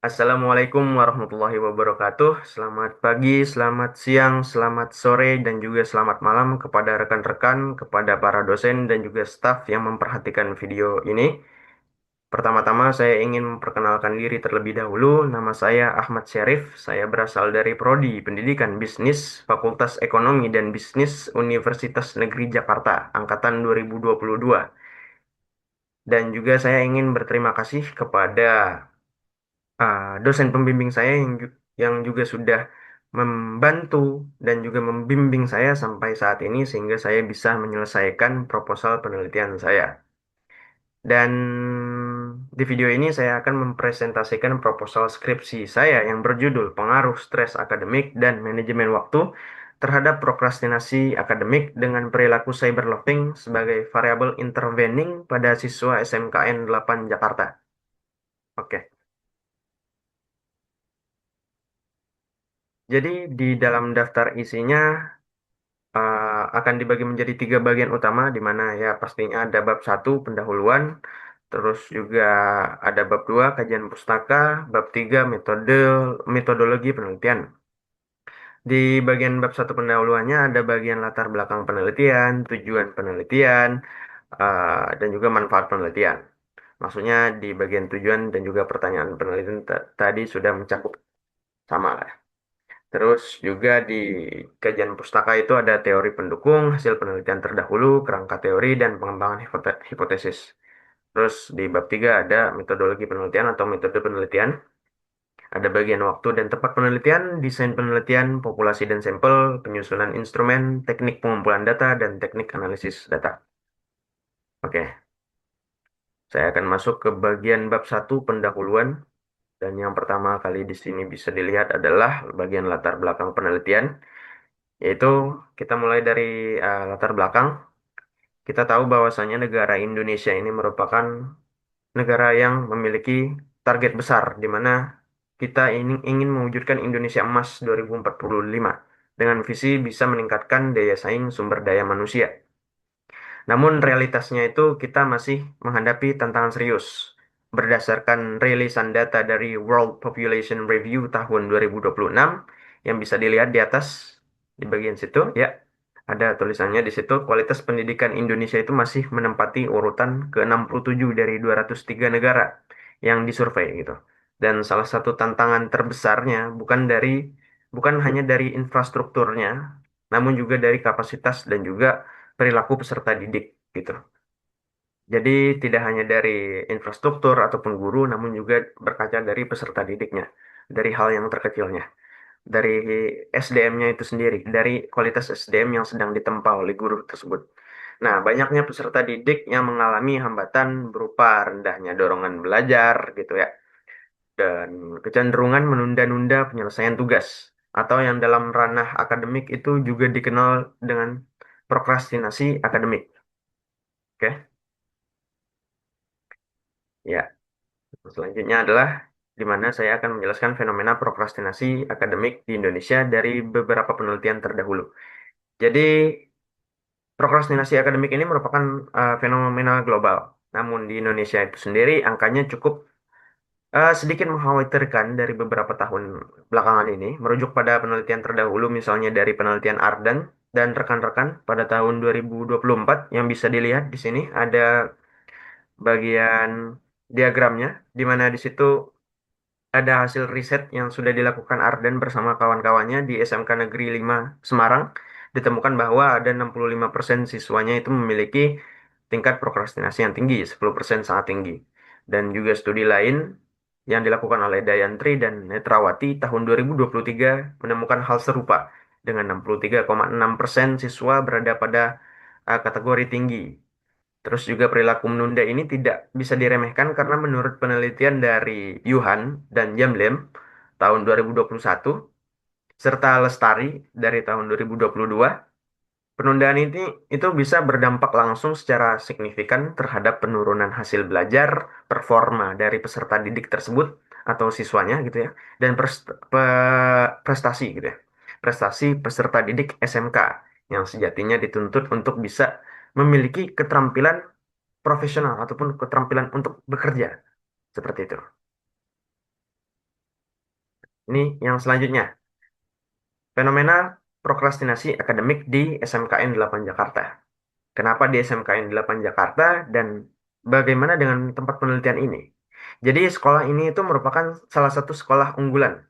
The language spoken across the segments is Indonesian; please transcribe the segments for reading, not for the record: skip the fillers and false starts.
Assalamualaikum warahmatullahi wabarakatuh. Selamat pagi, selamat siang, selamat sore, dan juga selamat malam kepada rekan-rekan, kepada para dosen, dan juga staf yang memperhatikan video ini. Pertama-tama saya ingin memperkenalkan diri terlebih dahulu. Nama saya Ahmad Syarif. Saya berasal dari Prodi Pendidikan Bisnis, Fakultas Ekonomi dan Bisnis Universitas Negeri Jakarta, Angkatan 2022. Dan juga saya ingin berterima kasih kepada dosen pembimbing saya yang juga sudah membantu dan juga membimbing saya sampai saat ini sehingga saya bisa menyelesaikan proposal penelitian saya. Dan di video ini saya akan mempresentasikan proposal skripsi saya yang berjudul Pengaruh Stres Akademik dan Manajemen Waktu terhadap Prokrastinasi Akademik dengan Perilaku Cyberloafing sebagai Variabel Intervening pada Siswa SMKN 8 Jakarta. Oke. Jadi di dalam daftar isinya akan dibagi menjadi tiga bagian utama, di mana ya pastinya ada bab satu pendahuluan, terus juga ada bab dua kajian pustaka, bab tiga metodologi penelitian. Di bagian bab satu pendahuluannya ada bagian latar belakang penelitian, tujuan penelitian, dan juga manfaat penelitian. Maksudnya di bagian tujuan dan juga pertanyaan penelitian tadi sudah mencakup sama lah. Terus juga di kajian pustaka itu ada teori pendukung, hasil penelitian terdahulu, kerangka teori, dan pengembangan hipotesis. Terus di bab 3 ada metodologi penelitian atau metode penelitian. Ada bagian waktu dan tempat penelitian, desain penelitian, populasi dan sampel, penyusunan instrumen, teknik pengumpulan data, dan teknik analisis data. Oke, saya akan masuk ke bagian bab satu pendahuluan. Dan yang pertama kali di sini bisa dilihat adalah bagian latar belakang penelitian. Yaitu kita mulai dari latar belakang. Kita tahu bahwasannya negara Indonesia ini merupakan negara yang memiliki target besar di mana kita ingin mewujudkan Indonesia Emas 2045 dengan visi bisa meningkatkan daya saing sumber daya manusia. Namun realitasnya itu kita masih menghadapi tantangan serius. Berdasarkan rilisan data dari World Population Review tahun 2026 yang bisa dilihat di atas di bagian situ ya. Ada tulisannya di situ, kualitas pendidikan Indonesia itu masih menempati urutan ke-67 dari 203 negara yang disurvei gitu. Dan salah satu tantangan terbesarnya bukan hanya dari infrastrukturnya, namun juga dari kapasitas dan juga perilaku peserta didik gitu. Jadi tidak hanya dari infrastruktur ataupun guru, namun juga berkaca dari peserta didiknya, dari hal yang terkecilnya, dari SDM-nya itu sendiri, dari kualitas SDM yang sedang ditempa oleh guru tersebut. Nah, banyaknya peserta didik yang mengalami hambatan berupa rendahnya dorongan belajar gitu ya, dan kecenderungan menunda-nunda penyelesaian tugas, atau yang dalam ranah akademik itu juga dikenal dengan prokrastinasi akademik. Oke, ya. Selanjutnya adalah di mana saya akan menjelaskan fenomena prokrastinasi akademik di Indonesia dari beberapa penelitian terdahulu. Jadi, prokrastinasi akademik ini merupakan fenomena global. Namun di Indonesia itu sendiri angkanya cukup sedikit mengkhawatirkan dari beberapa tahun belakangan ini, merujuk pada penelitian terdahulu misalnya dari penelitian Ardan dan rekan-rekan pada tahun 2024 yang bisa dilihat di sini ada bagian diagramnya di mana di situ ada hasil riset yang sudah dilakukan Ardan bersama kawan-kawannya di SMK Negeri 5 Semarang. Ditemukan bahwa ada 65% siswanya itu memiliki tingkat prokrastinasi yang tinggi, 10% sangat tinggi. Dan juga studi lain yang dilakukan oleh Dayantri dan Netrawati tahun 2023 menemukan hal serupa dengan 63,6% siswa berada pada kategori tinggi. Terus juga perilaku menunda ini tidak bisa diremehkan karena menurut penelitian dari Yuhan dan Yamlem tahun 2021 serta Lestari dari tahun 2022, penundaan ini itu bisa berdampak langsung secara signifikan terhadap penurunan hasil belajar, performa dari peserta didik tersebut atau siswanya gitu ya, dan prestasi gitu ya. Prestasi peserta didik SMK yang sejatinya dituntut untuk bisa memiliki keterampilan profesional ataupun keterampilan untuk bekerja seperti itu. Ini yang selanjutnya, fenomena prokrastinasi akademik di SMKN 8 Jakarta. Kenapa di SMKN 8 Jakarta dan bagaimana dengan tempat penelitian ini? Jadi sekolah ini itu merupakan salah satu sekolah unggulan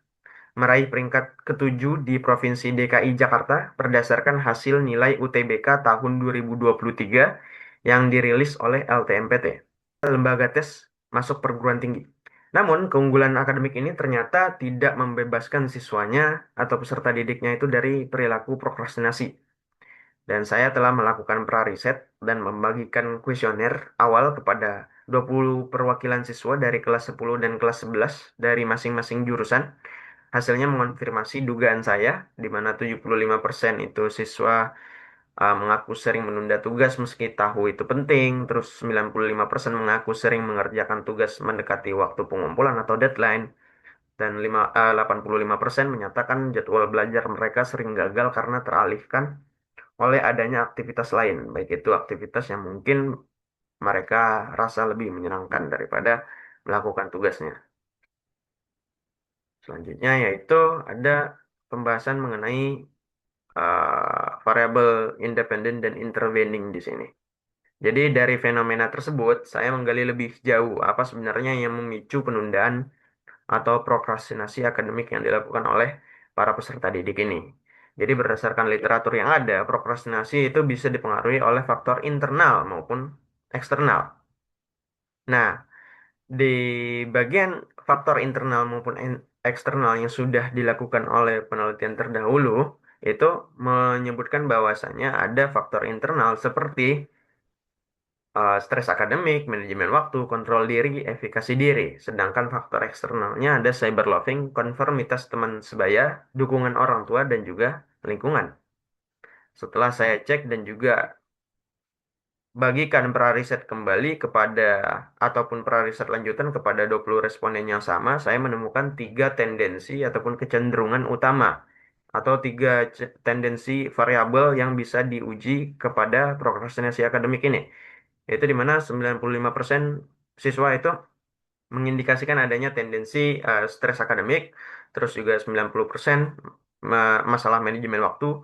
meraih peringkat ketujuh di Provinsi DKI Jakarta berdasarkan hasil nilai UTBK tahun 2023 yang dirilis oleh LTMPT, lembaga tes masuk perguruan tinggi. Namun, keunggulan akademik ini ternyata tidak membebaskan siswanya atau peserta didiknya itu dari perilaku prokrastinasi. Dan saya telah melakukan pra-riset dan membagikan kuesioner awal kepada 20 perwakilan siswa dari kelas 10 dan kelas 11 dari masing-masing jurusan. Hasilnya mengonfirmasi dugaan saya, di mana 75% itu siswa mengaku sering menunda tugas meski tahu itu penting, terus 95% mengaku sering mengerjakan tugas mendekati waktu pengumpulan atau deadline, dan 85% menyatakan jadwal belajar mereka sering gagal karena teralihkan oleh adanya aktivitas lain, baik itu aktivitas yang mungkin mereka rasa lebih menyenangkan daripada melakukan tugasnya. Selanjutnya yaitu ada pembahasan mengenai variabel independen dan intervening di sini. Jadi dari fenomena tersebut, saya menggali lebih jauh apa sebenarnya yang memicu penundaan atau prokrastinasi akademik yang dilakukan oleh para peserta didik ini. Jadi berdasarkan literatur yang ada, prokrastinasi itu bisa dipengaruhi oleh faktor internal maupun eksternal. Nah, di bagian faktor internal maupun eksternal yang sudah dilakukan oleh penelitian terdahulu, itu menyebutkan bahwasannya ada faktor internal seperti stres akademik, manajemen waktu, kontrol diri, efikasi diri. Sedangkan faktor eksternalnya ada cyberloving, konformitas teman sebaya, dukungan orang tua, dan juga lingkungan. Setelah saya cek dan juga bagikan prariset kembali kepada ataupun prariset lanjutan kepada 20 responden yang sama, saya menemukan tiga tendensi ataupun kecenderungan utama atau tiga tendensi variabel yang bisa diuji kepada prokrastinasi akademik ini. Yaitu di mana 95% siswa itu mengindikasikan adanya tendensi stres akademik, terus juga 90% masalah manajemen waktu,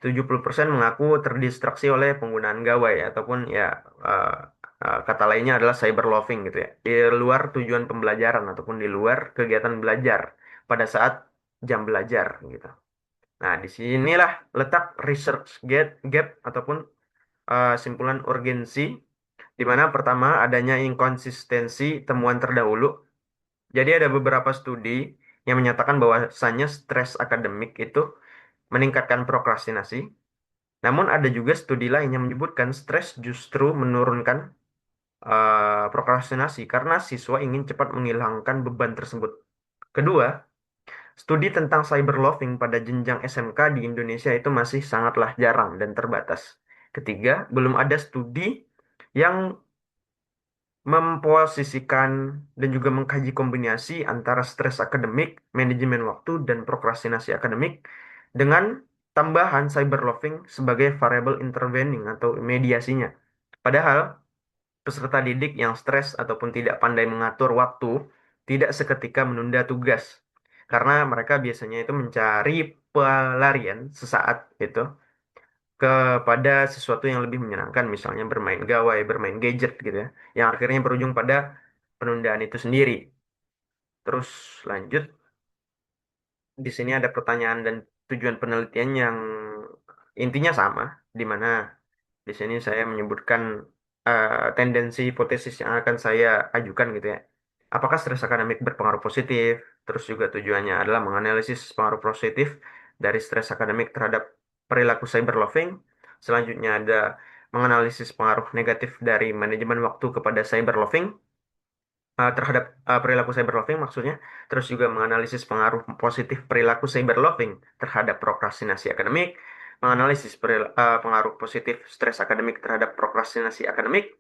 70% mengaku terdistraksi oleh penggunaan gawai ataupun ya eh, kata lainnya adalah cyberloving gitu ya. Di luar tujuan pembelajaran ataupun di luar kegiatan belajar pada saat jam belajar gitu. Nah, disinilah letak research gap ataupun simpulan urgensi di mana pertama adanya inkonsistensi temuan terdahulu. Jadi ada beberapa studi yang menyatakan bahwasannya stres akademik itu meningkatkan prokrastinasi. Namun ada juga studi lain yang menyebutkan stres justru menurunkan prokrastinasi karena siswa ingin cepat menghilangkan beban tersebut. Kedua, studi tentang cyberloving pada jenjang SMK di Indonesia itu masih sangatlah jarang dan terbatas. Ketiga, belum ada studi yang memposisikan dan juga mengkaji kombinasi antara stres akademik, manajemen waktu, dan prokrastinasi akademik dengan tambahan cyberloving sebagai variabel intervening atau mediasinya. Padahal peserta didik yang stres ataupun tidak pandai mengatur waktu tidak seketika menunda tugas karena mereka biasanya itu mencari pelarian sesaat itu kepada sesuatu yang lebih menyenangkan, misalnya bermain gawai, bermain gadget gitu ya, yang akhirnya berujung pada penundaan itu sendiri. Terus lanjut, di sini ada pertanyaan dan tujuan penelitian yang intinya sama, di mana di sini saya menyebutkan tendensi hipotesis yang akan saya ajukan gitu ya. Apakah stres akademik berpengaruh positif? Terus juga tujuannya adalah menganalisis pengaruh positif dari stres akademik terhadap perilaku cyberloving. Selanjutnya ada menganalisis pengaruh negatif dari manajemen waktu kepada cyberloving terhadap perilaku cyberloving maksudnya. Terus juga menganalisis pengaruh positif perilaku cyberloving terhadap prokrastinasi akademik, menganalisis pengaruh positif stres akademik terhadap prokrastinasi akademik,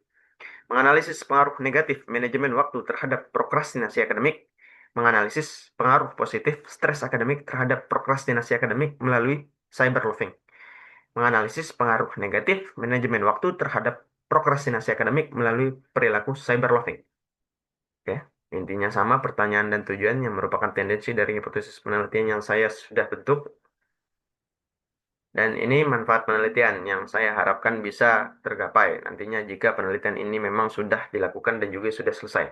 menganalisis pengaruh negatif manajemen waktu terhadap prokrastinasi akademik, menganalisis pengaruh positif stres akademik terhadap prokrastinasi akademik melalui cyberloving, menganalisis pengaruh negatif manajemen waktu terhadap prokrastinasi akademik melalui perilaku cyberloving. Oke. Intinya sama, pertanyaan dan tujuan yang merupakan tendensi dari hipotesis penelitian yang saya sudah bentuk. Dan ini manfaat penelitian yang saya harapkan bisa tergapai nantinya jika penelitian ini memang sudah dilakukan dan juga sudah selesai.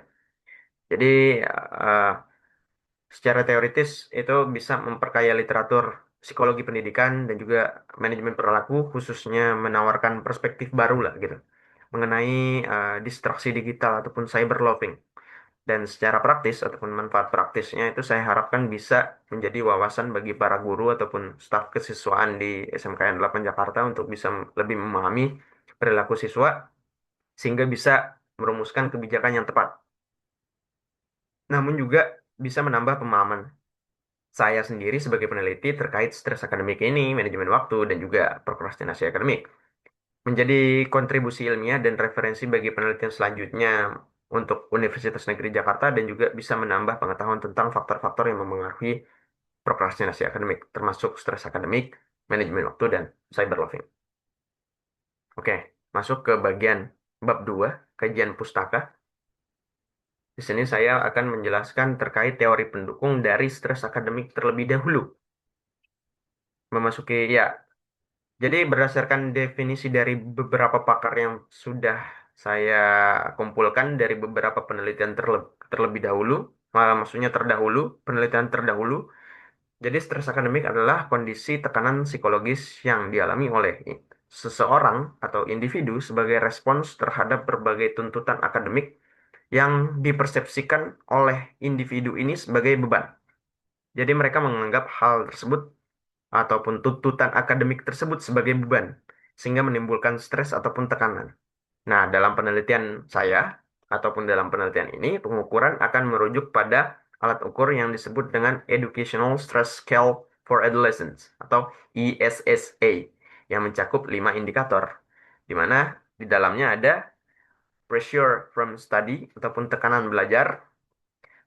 Jadi, eh, secara teoritis itu bisa memperkaya literatur psikologi pendidikan dan juga manajemen perilaku, khususnya menawarkan perspektif baru lah gitu mengenai distraksi digital ataupun cyber loving. Dan secara praktis ataupun manfaat praktisnya itu saya harapkan bisa menjadi wawasan bagi para guru ataupun staf kesiswaan di SMKN 8 Jakarta untuk bisa lebih memahami perilaku siswa sehingga bisa merumuskan kebijakan yang tepat. Namun juga bisa menambah pemahaman saya sendiri sebagai peneliti terkait stres akademik ini, manajemen waktu, dan juga prokrastinasi akademik. Menjadi kontribusi ilmiah dan referensi bagi penelitian selanjutnya untuk Universitas Negeri Jakarta dan juga bisa menambah pengetahuan tentang faktor-faktor yang memengaruhi prokrastinasi akademik, termasuk stres akademik, manajemen waktu, dan cyber loving. Oke, masuk ke bagian bab 2 kajian pustaka. Di sini saya akan menjelaskan terkait teori pendukung dari stres akademik terlebih dahulu. Memasuki, ya, jadi berdasarkan definisi dari beberapa pakar yang sudah saya kumpulkan dari beberapa penelitian terlebih dahulu, maksudnya terdahulu, penelitian terdahulu. Jadi stres akademik adalah kondisi tekanan psikologis yang dialami oleh seseorang atau individu sebagai respons terhadap berbagai tuntutan akademik yang dipersepsikan oleh individu ini sebagai beban. Jadi mereka menganggap hal tersebut ataupun tuntutan akademik tersebut sebagai beban, sehingga menimbulkan stres ataupun tekanan. Nah, dalam penelitian saya, ataupun dalam penelitian ini, pengukuran akan merujuk pada alat ukur yang disebut dengan Educational Stress Scale for Adolescents, atau ESSA, yang mencakup 5 indikator, di mana di dalamnya ada pressure from study, ataupun tekanan belajar,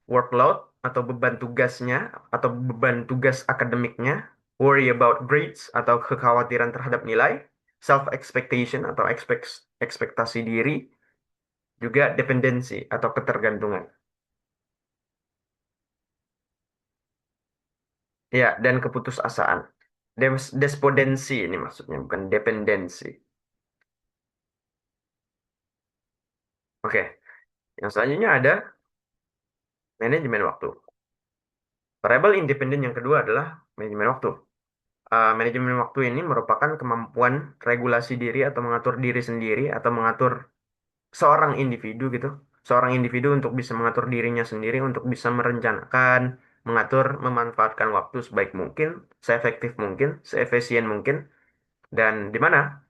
workload atau beban tugasnya atau beban tugas akademiknya, worry about grades atau kekhawatiran terhadap nilai, self expectation atau ekspektasi diri, juga dependensi atau ketergantungan. Ya, dan keputusasaan. Despodensi ini maksudnya, bukan dependensi. Oke, yang selanjutnya ada manajemen waktu. Variabel independen yang kedua adalah manajemen waktu. Manajemen waktu ini merupakan kemampuan regulasi diri atau mengatur diri sendiri atau mengatur seorang individu gitu, seorang individu untuk bisa mengatur dirinya sendiri, untuk bisa merencanakan, mengatur, memanfaatkan waktu sebaik mungkin, seefektif mungkin, seefisien mungkin, dan di mana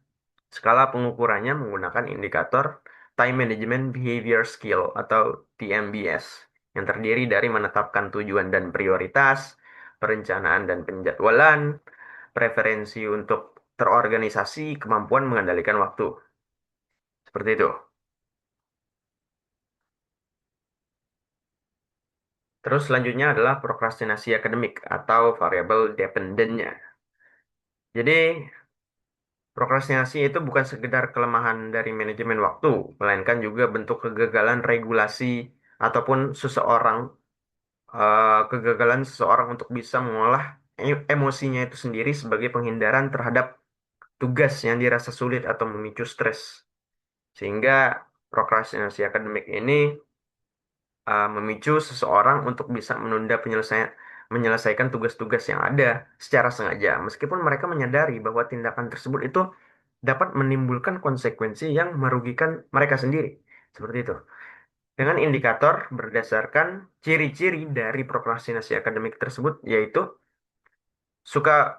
skala pengukurannya menggunakan indikator Time Management Behavior Skill atau TMBS, yang terdiri dari menetapkan tujuan dan prioritas, perencanaan dan penjadwalan, preferensi untuk terorganisasi, kemampuan mengendalikan waktu. Seperti itu. Terus selanjutnya adalah prokrastinasi akademik atau variabel dependennya. Jadi, prokrastinasi itu bukan sekedar kelemahan dari manajemen waktu, melainkan juga bentuk kegagalan regulasi ataupun kegagalan seseorang untuk bisa mengolah emosinya itu sendiri sebagai penghindaran terhadap tugas yang dirasa sulit atau memicu stres. Sehingga prokrastinasi akademik ini memicu seseorang untuk bisa menunda menyelesaikan tugas-tugas yang ada secara sengaja, meskipun mereka menyadari bahwa tindakan tersebut itu dapat menimbulkan konsekuensi yang merugikan mereka sendiri. Seperti itu. Dengan indikator berdasarkan ciri-ciri dari prokrastinasi akademik tersebut, yaitu suka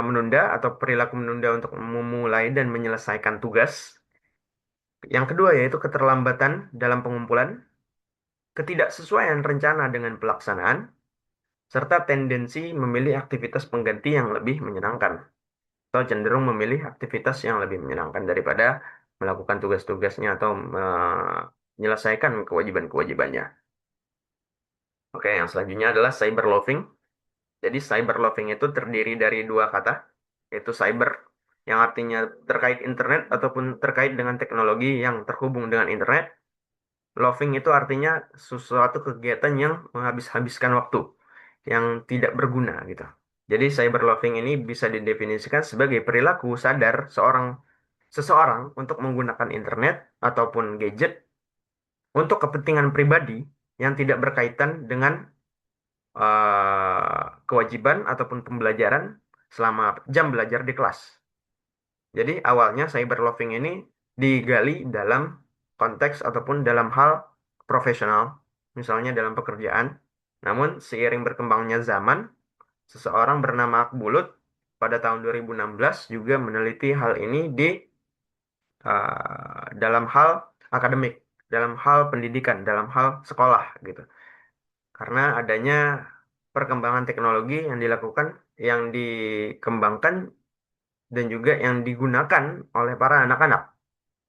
menunda atau perilaku menunda untuk memulai dan menyelesaikan tugas. Yang kedua yaitu keterlambatan dalam pengumpulan, ketidaksesuaian rencana dengan pelaksanaan, serta tendensi memilih aktivitas pengganti yang lebih menyenangkan, atau cenderung memilih aktivitas yang lebih menyenangkan daripada melakukan tugas-tugasnya atau menyelesaikan kewajiban-kewajibannya. Oke, yang selanjutnya adalah cyber loving. Jadi cyber loving itu terdiri dari dua kata, yaitu cyber yang artinya terkait internet ataupun terkait dengan teknologi yang terhubung dengan internet, Loving itu artinya sesuatu kegiatan yang menghabiskan waktu, yang tidak berguna gitu. Jadi cyber loving ini bisa didefinisikan sebagai perilaku sadar seseorang untuk menggunakan internet ataupun gadget untuk kepentingan pribadi yang tidak berkaitan dengan kewajiban ataupun pembelajaran selama jam belajar di kelas. Jadi awalnya cyberloving ini digali dalam konteks ataupun dalam hal profesional, misalnya dalam pekerjaan. Namun seiring berkembangnya zaman, seseorang bernama Akbulut pada tahun 2016 juga meneliti hal ini di dalam hal akademik, dalam hal pendidikan, dalam hal sekolah gitu. Karena adanya perkembangan teknologi yang dilakukan, yang dikembangkan dan juga yang digunakan oleh para anak-anak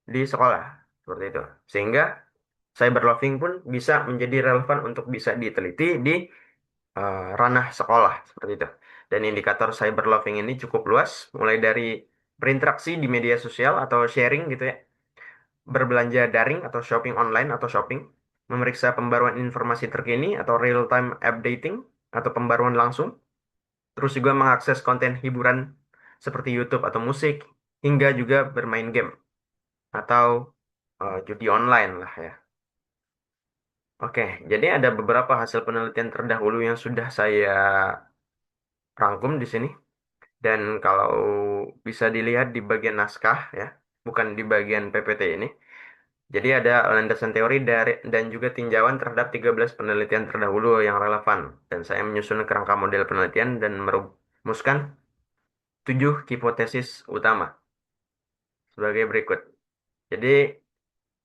di sekolah seperti itu. Sehingga cyberloving pun bisa menjadi relevan untuk bisa diteliti di ranah sekolah seperti itu. Dan indikator cyberloving ini cukup luas, mulai dari berinteraksi di media sosial atau sharing gitu ya, berbelanja daring atau shopping online atau shopping, memeriksa pembaruan informasi terkini atau real time updating atau pembaruan langsung, terus juga mengakses konten hiburan seperti YouTube atau musik, hingga juga bermain game atau judi online lah ya. Oke, jadi ada beberapa hasil penelitian terdahulu yang sudah saya rangkum di sini. Dan kalau bisa dilihat di bagian naskah ya, bukan di bagian PPT ini. Jadi ada landasan teori dan juga tinjauan terhadap 13 penelitian terdahulu yang relevan. Dan saya menyusun kerangka model penelitian dan merumuskan 7 hipotesis utama sebagai berikut. Jadi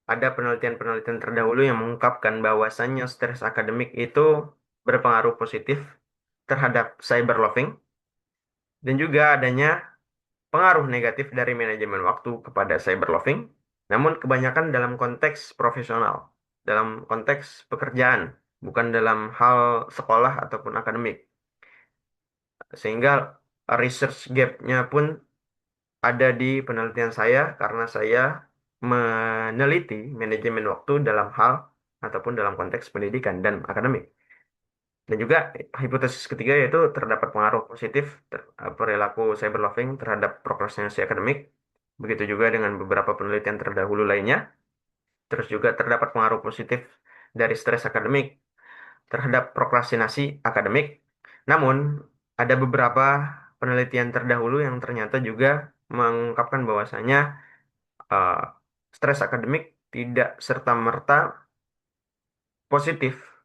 ada penelitian-penelitian terdahulu yang mengungkapkan bahwasannya stres akademik itu berpengaruh positif terhadap cyberloving dan juga adanya pengaruh negatif dari manajemen waktu kepada cyberloving, namun kebanyakan dalam konteks profesional, dalam konteks pekerjaan, bukan dalam hal sekolah ataupun akademik. Sehingga research gap-nya pun ada di penelitian saya karena saya meneliti manajemen waktu dalam hal ataupun dalam konteks pendidikan dan akademik. Dan juga hipotesis ketiga yaitu terdapat pengaruh positif perilaku cyberloving terhadap prokrastinasi akademik. Begitu juga dengan beberapa penelitian terdahulu lainnya. Terus juga terdapat pengaruh positif dari stres akademik terhadap prokrastinasi akademik. Namun, ada beberapa penelitian terdahulu yang ternyata juga mengungkapkan bahwasanya eh, stres akademik tidak serta-merta positif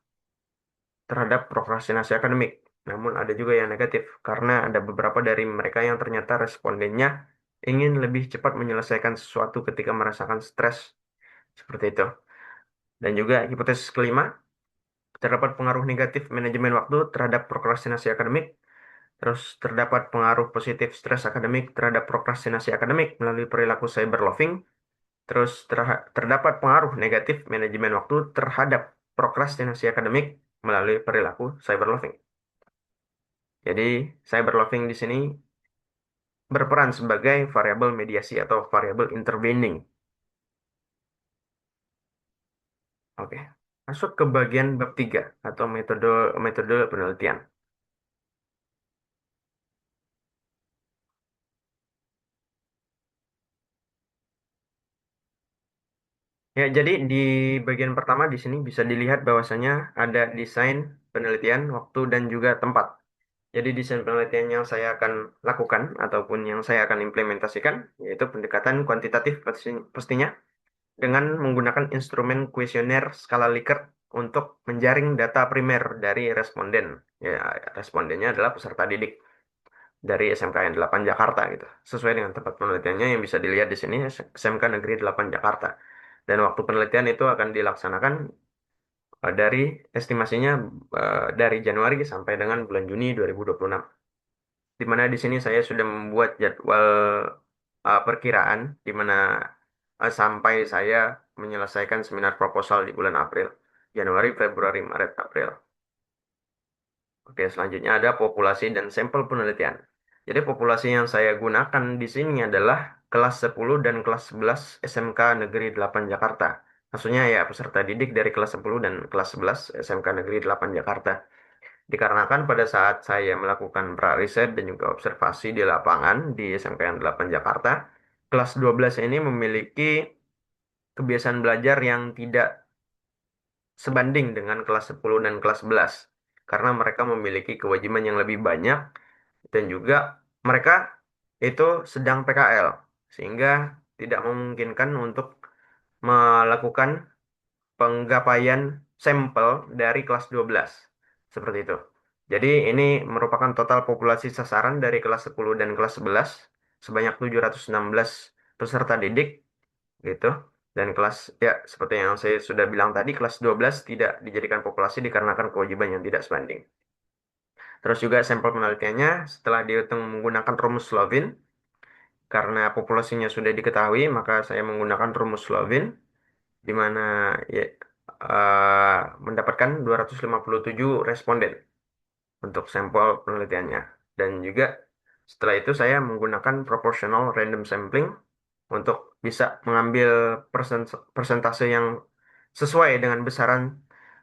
terhadap prokrastinasi akademik. Namun ada juga yang negatif karena ada beberapa dari mereka yang ternyata respondennya ingin lebih cepat menyelesaikan sesuatu ketika merasakan stres seperti itu. Dan juga hipotesis kelima, terdapat pengaruh negatif manajemen waktu terhadap prokrastinasi akademik. Terus terdapat pengaruh positif stres akademik terhadap prokrastinasi akademik melalui perilaku cyberloving. Terus terdapat pengaruh negatif manajemen waktu terhadap prokrastinasi akademik melalui perilaku cyberloving. Jadi, cyberloving di sini berperan sebagai variabel mediasi atau variabel intervening. Oke. Masuk ke bagian bab 3 atau metode metode penelitian. Ya, jadi di bagian pertama di sini bisa dilihat bahwasanya ada desain penelitian, waktu dan juga tempat. Jadi desain penelitian yang saya akan lakukan ataupun yang saya akan implementasikan yaitu pendekatan kuantitatif pastinya dengan menggunakan instrumen kuesioner skala Likert untuk menjaring data primer dari responden. Ya, respondennya adalah peserta didik dari SMKN 8 Jakarta gitu. Sesuai dengan tempat penelitiannya yang bisa dilihat di sini SMK Negeri 8 Jakarta. Dan waktu penelitian itu akan dilaksanakan dari estimasinya dari Januari sampai dengan bulan Juni 2026. Di mana di sini saya sudah membuat jadwal perkiraan di mana sampai saya menyelesaikan seminar proposal di bulan April, Januari, Februari, Maret, April. Oke, selanjutnya ada populasi dan sampel penelitian. Jadi populasi yang saya gunakan di sini adalah kelas 10 dan kelas 11 SMK Negeri 8 Jakarta. Maksudnya ya peserta didik dari kelas 10 dan kelas 11 SMK Negeri 8 Jakarta. Dikarenakan pada saat saya melakukan pra-riset dan juga observasi di lapangan di SMK yang 8 Jakarta, kelas 12 ini memiliki kebiasaan belajar yang tidak sebanding dengan kelas 10 dan kelas 11. Karena mereka memiliki kewajiban yang lebih banyak dan juga mereka itu sedang PKL. Sehingga tidak memungkinkan untuk melakukan penggapaian sampel dari kelas 12. Seperti itu. Jadi ini merupakan total populasi sasaran dari kelas 10 dan kelas 11 sebanyak 716 peserta didik gitu. Dan kelas ya seperti yang saya sudah bilang tadi kelas 12 tidak dijadikan populasi dikarenakan kewajiban yang tidak sebanding. Terus juga sampel penelitiannya setelah dihitung menggunakan rumus Slovin karena populasinya sudah diketahui maka saya menggunakan rumus Slovin di mana ya, mendapatkan 257 responden untuk sampel penelitiannya. Dan juga setelah itu saya menggunakan proportional random sampling untuk bisa mengambil persentase yang sesuai dengan besaran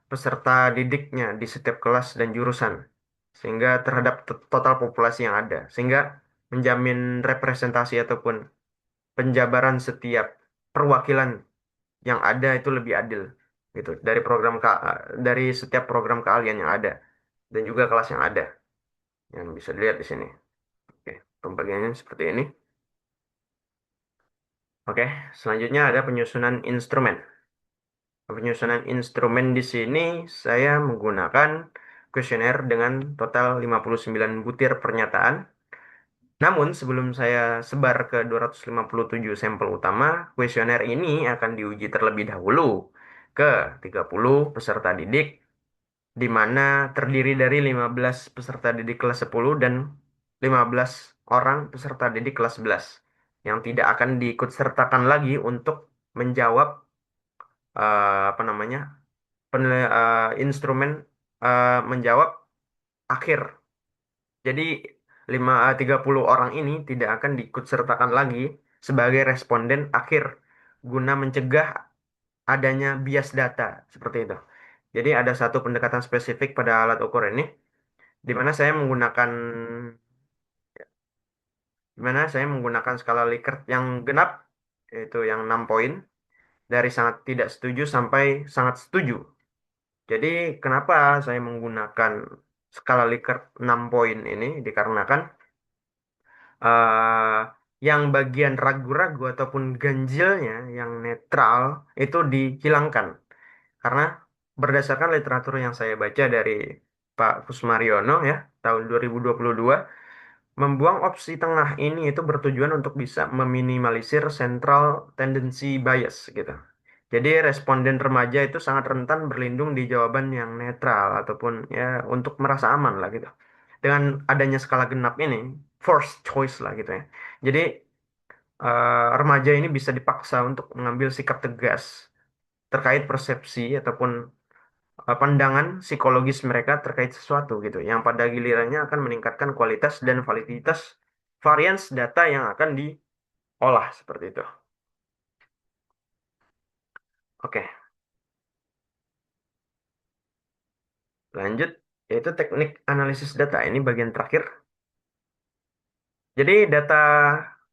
peserta didiknya di setiap kelas dan jurusan. Sehingga terhadap total populasi yang ada. Sehingga menjamin representasi ataupun penjabaran setiap perwakilan yang ada itu lebih adil gitu dari dari setiap program keahlian yang ada dan juga kelas yang ada yang bisa dilihat di sini. Oke, pembagiannya seperti ini. Oke, selanjutnya ada penyusunan instrumen. Penyusunan instrumen di sini saya menggunakan kuesioner dengan total 59 butir pernyataan. Namun sebelum saya sebar ke 257 sampel utama, kuesioner ini akan diuji terlebih dahulu ke 30 peserta didik di mana terdiri dari 15 peserta didik kelas 10 dan 15 orang peserta didik kelas 11 yang tidak akan diikut sertakan lagi untuk menjawab apa namanya instrumen menjawab akhir. Jadi 30 orang ini tidak akan diikut sertakan lagi sebagai responden akhir guna mencegah adanya bias data seperti itu. Jadi ada satu pendekatan spesifik pada alat ukur ini di mana saya menggunakan skala Likert yang genap yaitu yang 6 poin dari sangat tidak setuju sampai sangat setuju. Jadi kenapa saya menggunakan skala Likert 6 poin ini dikarenakan eh, yang bagian ragu-ragu ataupun ganjilnya yang netral itu dihilangkan karena berdasarkan literatur yang saya baca dari Pak Kusmariono ya tahun 2022. Membuang opsi tengah ini itu bertujuan untuk bisa meminimalisir central tendency bias gitu. Jadi responden remaja itu sangat rentan berlindung di jawaban yang netral ataupun ya untuk merasa aman lah gitu. Dengan adanya skala genap ini, forced choice lah gitu ya. Jadi remaja ini bisa dipaksa untuk mengambil sikap tegas terkait persepsi ataupun pandangan psikologis mereka terkait sesuatu gitu, yang pada gilirannya akan meningkatkan kualitas dan validitas varians data yang akan diolah seperti itu. Oke, lanjut yaitu teknik analisis data. Ini bagian terakhir. Jadi data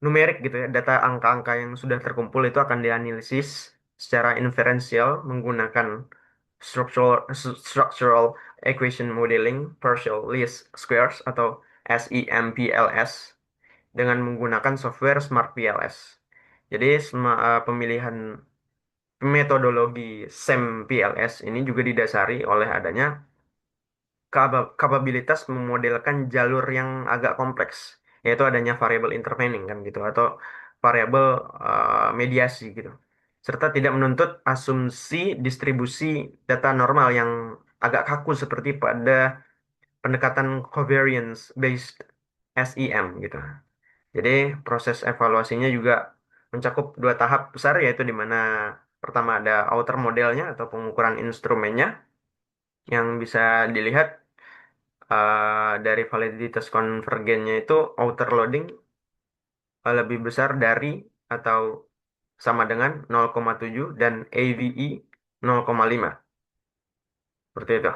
numerik gitu ya, data angka-angka yang sudah terkumpul itu akan dianalisis secara inferensial menggunakan structural structural equation modeling partial least squares atau SEMPLS dengan menggunakan software Smart PLS. Jadi pemilihan metodologi SEMPLS ini juga didasari oleh adanya kapabilitas memodelkan jalur yang agak kompleks, yaitu adanya variabel intervening kan gitu atau variabel mediasi gitu. Serta tidak menuntut asumsi distribusi data normal yang agak kaku seperti pada pendekatan covariance based SEM gitu. Jadi proses evaluasinya juga mencakup dua tahap besar yaitu di mana pertama ada outer modelnya atau pengukuran instrumennya yang bisa dilihat dari validitas konvergennya itu outer loading lebih besar dari atau sama dengan 0,7 dan AVE 0,5. Seperti itu.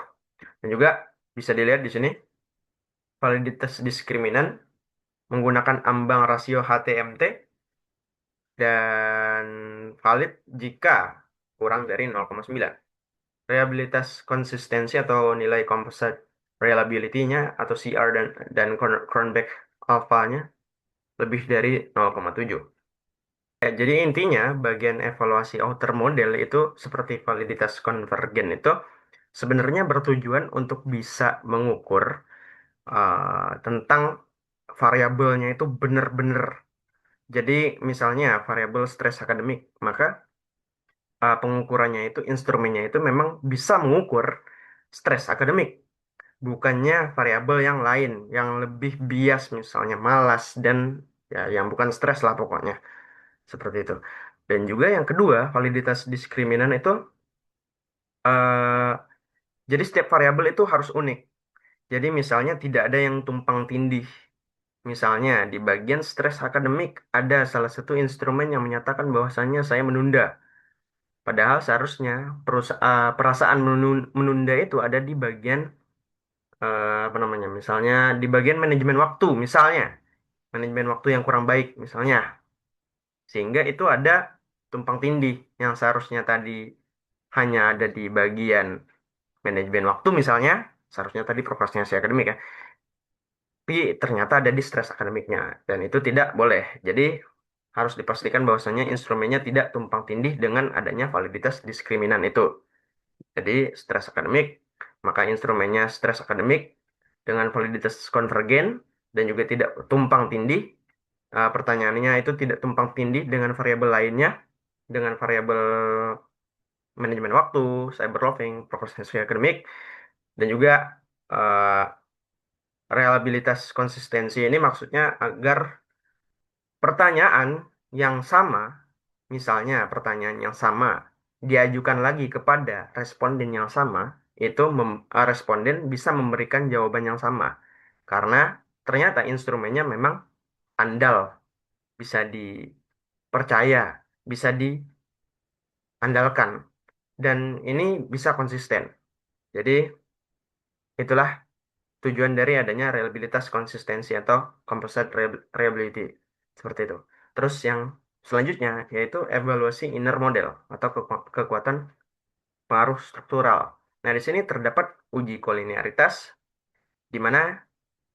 Dan juga bisa dilihat di sini validitas diskriminan menggunakan ambang rasio HTMT dan valid jika kurang dari 0,9. Reliabilitas konsistensi atau nilai composite reliability-nya atau CR dan Cronbach alpha-nya lebih dari 0,7. Jadi intinya bagian evaluasi outer model itu seperti validitas konvergen itu sebenarnya bertujuan untuk bisa mengukur tentang variabelnya itu benar-benar. Jadi misalnya variabel stres akademik, maka pengukurannya itu instrumennya itu memang bisa mengukur stres akademik, bukannya variabel yang lain yang lebih bias misalnya malas dan ya yang bukan stres lah pokoknya seperti itu. Dan juga yang kedua, validitas diskriminan itu eh, jadi setiap variabel itu harus unik. Jadi misalnya tidak ada yang tumpang tindih. Misalnya di bagian stres akademik ada salah satu instrumen yang menyatakan bahwasannya saya menunda. Padahal seharusnya perasaan menunda itu ada di bagian apa namanya? Misalnya di bagian manajemen waktu, misalnya manajemen waktu yang kurang baik, misalnya, sehingga itu ada tumpang tindih yang seharusnya tadi hanya ada di bagian manajemen waktu, misalnya, seharusnya tadi prokrastinasi akademik ya, tapi ternyata ada di stres akademiknya dan itu tidak boleh. Jadi harus dipastikan bahwasannya instrumennya tidak tumpang tindih dengan adanya validitas diskriminan itu. Jadi stres akademik, maka instrumennya stres akademik dengan validitas konvergen dan juga tidak tumpang tindih. Pertanyaannya itu tidak tumpang tindih dengan variabel lainnya, dengan variabel manajemen waktu, cyber loving, prokrastinasi akademik, dan juga eh, reliabilitas konsistensi ini maksudnya agar pertanyaan yang sama, misalnya pertanyaan yang sama, diajukan lagi kepada responden yang sama, itu responden bisa memberikan jawaban yang sama. Karena ternyata instrumennya memang andal, bisa dipercaya, bisa diandalkan, dan ini bisa konsisten. Jadi itulah tujuan dari adanya reliabilitas konsistensi atau composite reliability seperti itu. Terus yang selanjutnya yaitu evaluasi inner model atau kekuatan pengaruh struktural. Nah, di sini terdapat uji kolinearitas di mana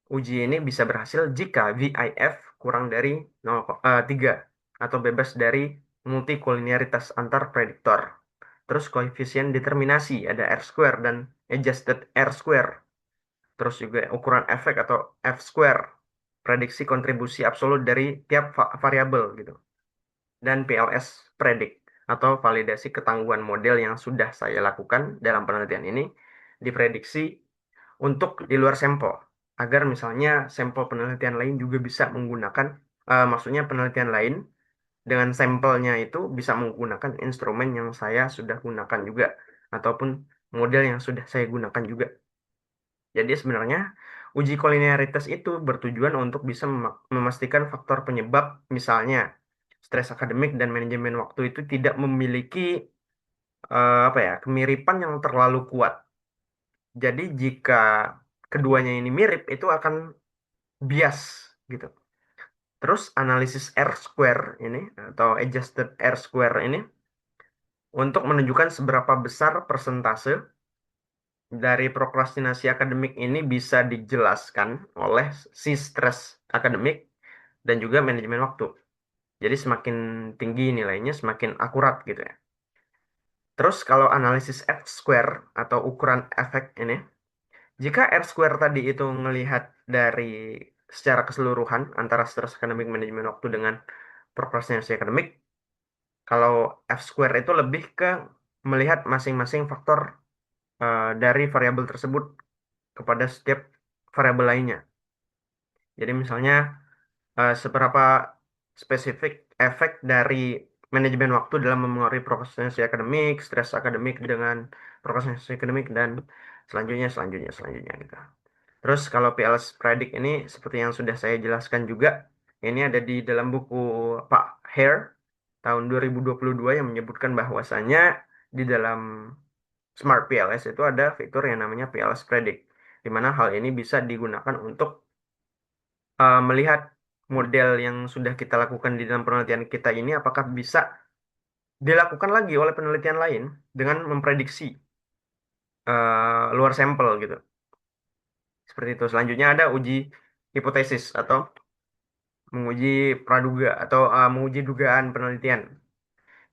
uji ini bisa berhasil jika VIF kurang dari 3 atau bebas dari multikolinearitas antar prediktor. Terus koefisien determinasi ada R square dan adjusted R square. Terus juga ukuran efek atau F square, prediksi kontribusi absolut dari tiap variabel gitu. Dan PLS predict atau validasi ketangguhan model yang sudah saya lakukan dalam penelitian ini diprediksi untuk di luar sampel agar misalnya sampel penelitian lain juga bisa menggunakan maksudnya penelitian lain dengan sampelnya itu bisa menggunakan instrumen yang saya sudah gunakan juga ataupun model yang sudah saya gunakan juga. Jadi sebenarnya uji kolinearitas itu bertujuan untuk bisa memastikan faktor penyebab, misalnya stres akademik dan manajemen waktu itu tidak memiliki apa ya kemiripan yang terlalu kuat. Jadi jika keduanya ini mirip, itu akan bias gitu. Terus analisis R square ini atau adjusted R square ini untuk menunjukkan seberapa besar persentase dari prokrastinasi akademik ini bisa dijelaskan oleh si stres akademik dan juga manajemen waktu. Jadi semakin tinggi nilainya, semakin akurat gitu ya. Terus kalau analisis F square atau ukuran efek ini, jika R square tadi itu melihat dari secara keseluruhan antara stres akademik manajemen waktu dengan prokrastinasi akademik, kalau F square itu lebih ke melihat masing-masing faktor dari variabel tersebut kepada setiap variabel lainnya. Jadi misalnya seberapa spesifik efek dari manajemen waktu dalam memengaruhi prokrastinasi akademik, stres akademik dengan prokrastinasi akademik dan selanjutnya gitu. Terus kalau PLS Predict ini seperti yang sudah saya jelaskan juga, ini ada di dalam buku Pak Hare tahun 2022 yang menyebutkan bahwasannya di dalam Smart PLS itu ada fitur yang namanya PLS Predict, di mana hal ini bisa digunakan untuk melihat model yang sudah kita lakukan di dalam penelitian kita ini apakah bisa dilakukan lagi oleh penelitian lain dengan memprediksi luar sampel gitu. Seperti itu. Selanjutnya ada uji hipotesis atau menguji praduga atau menguji dugaan penelitian.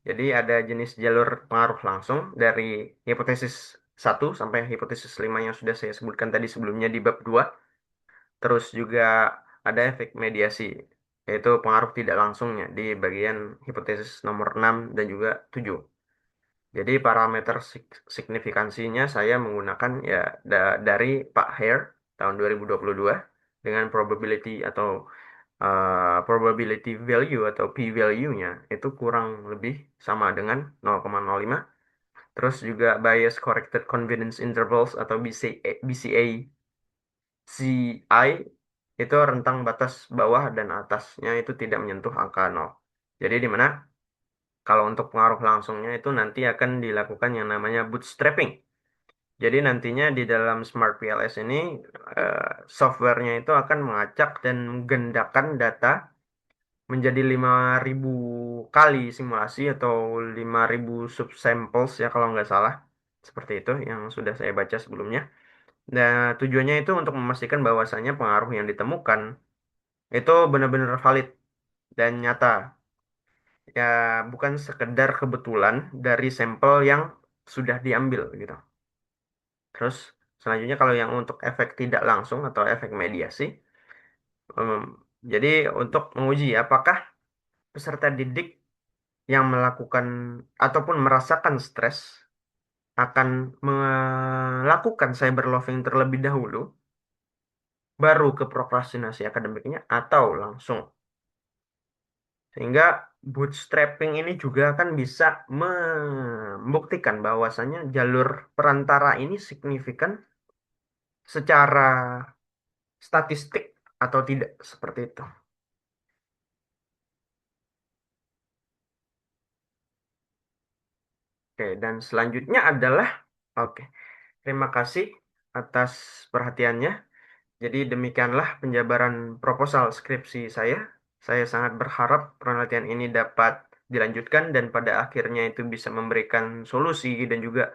Jadi ada jenis jalur pengaruh langsung dari hipotesis 1 sampai hipotesis 5 yang sudah saya sebutkan tadi sebelumnya di bab 2. Terus juga ada efek mediasi, yaitu pengaruh tidak langsungnya di bagian hipotesis nomor 6 dan juga 7. Jadi parameter signifikansinya saya menggunakan ya dari Pak Hare tahun 2022 dengan probability atau probability value atau p-value-nya itu kurang lebih sama dengan 0,05. Terus juga bias corrected confidence intervals atau BCA CI itu rentang batas bawah dan atasnya itu tidak menyentuh angka 0. Jadi di mana kalau untuk pengaruh langsungnya itu nanti akan dilakukan yang namanya bootstrapping. Jadi nantinya di dalam Smart PLS ini eh, softwarenya itu akan mengacak dan menggendakan data menjadi 5.000 kali simulasi atau 5.000 subsamples ya kalau nggak salah. Seperti itu yang sudah saya baca sebelumnya. Nah, tujuannya itu untuk memastikan bahwasannya pengaruh yang ditemukan itu benar-benar valid dan nyata. Ya, bukan sekedar kebetulan dari sampel yang sudah diambil gitu. Terus selanjutnya kalau yang untuk efek tidak langsung atau efek mediasi, em, jadi untuk menguji apakah peserta didik yang melakukan ataupun merasakan stres akan melakukan cyberloving terlebih dahulu, baru ke prokrastinasi akademiknya atau langsung. Sehingga bootstrapping ini juga kan bisa membuktikan bahwasannya jalur perantara ini signifikan secara statistik atau tidak seperti itu. Oke, dan selanjutnya adalah oke, terima kasih atas perhatiannya. Jadi demikianlah penjabaran proposal skripsi saya. Saya sangat berharap penelitian ini dapat dilanjutkan dan pada akhirnya itu bisa memberikan solusi dan juga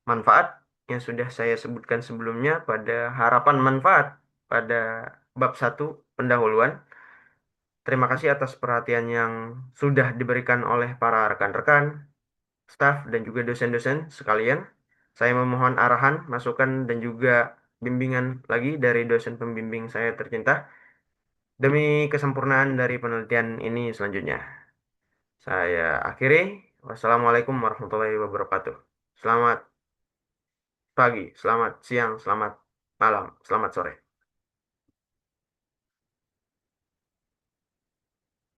manfaat yang sudah saya sebutkan sebelumnya pada harapan manfaat pada bab 1 pendahuluan. Terima kasih atas perhatian yang sudah diberikan oleh para rekan-rekan, staf, dan juga dosen-dosen sekalian. Saya memohon arahan, masukan, dan juga bimbingan lagi dari dosen pembimbing saya tercinta demi kesempurnaan dari penelitian ini selanjutnya. Saya akhiri. Wassalamualaikum warahmatullahi wabarakatuh. Selamat pagi, selamat siang, selamat malam, selamat sore.